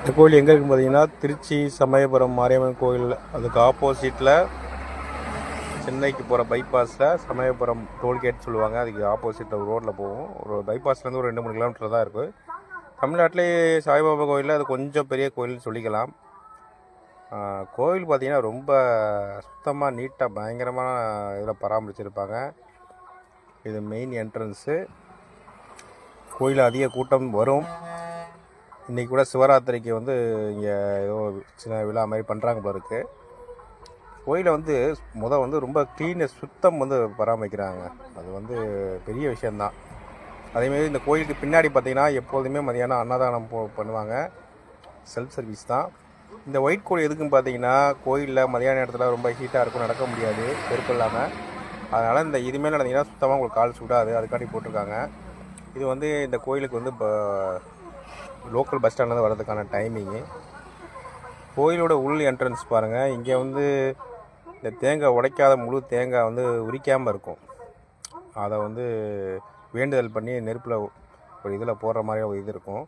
இந்த கோயில் எங்கே இருக்குன்னு பார்த்தீங்கன்னா திருச்சி சமயபுரம் மாரியம்மன் கோயில் அதுக்கு ஆப்போசிட்டில் சென்னைக்கு போகிற பைபாஸில் சமயபுரம் டோல்கேட் சொல்லுவாங்க. அதுக்கு ஆப்போசிட்டில் ஒரு ரோட்டில் போகும். ஒரு பைபாஸ்லேருந்து ஒரு 2-3 கிலோமீட்டர் தான் இருக்குது. தமிழ்நாட்டிலே சாய்பாபா கோயிலில் அது கொஞ்சம் பெரிய கோயில்னு சொல்லிக்கலாம். கோயில் பார்த்திங்கன்னா ரொம்ப சுத்தமாக நீட்டாக பயங்கரமான இதில் பராமரிச்சிருப்பாங்க. இது மெயின் என்ட்ரன்ஸு. கோயில் அதிக கூட்டம் வரும். இன்றைக்கி கூட சிவராத்திரிக்கு வந்து இங்கே ஏதோ சின்ன விழா மாதிரி பண்ணுறாங்க போல இருக்குது. கோயிலை வந்து வந்து ரொம்ப க்ளீனஸ் சுத்தம் வந்து பராமரிக்கிறாங்க. அது வந்து பெரிய விஷயந்தான். அதேமாரி இந்த கோயிலுக்கு பின்னாடி பார்த்திங்கன்னா எப்போதுமே மதியானம் அன்னதானம் பண்ணுவாங்க. செல்ஃப் சர்வீஸ் தான். இந்த ஒயிட் கோயில் எதுக்குன்னு பார்த்தீங்கன்னா கோயிலில் மதியான நேரத்தில் ரொம்ப ஹீட்டாக இருக்கும், நடக்க முடியாது செருப்பு இல்லாமல். அதனால் இந்த இதுமாரி நடந்தீங்கன்னா சுத்தமாக உங்களுக்கு கால் சுடாது, அதுக்காண்டி போட்டிருக்காங்க. இது வந்து இந்த கோயிலுக்கு வந்து இப்போ லோக்கல் பஸ் ஸ்டாண்ட்லேருந்து வர்றதுக்கான டைமிங்கு. கோயிலோட உள் என்ட்ரன்ஸ் பாருங்கள். இங்கே வந்து இந்த தேங்காய் உடைக்காத முழு தேங்காய் வந்து உரிக்காமல் இருக்கும். அதை வந்து வேண்டுதல் பண்ணி நெருப்பில் ஒரு இதில் போடுற மாதிரி ஒரு இது இருக்கும்.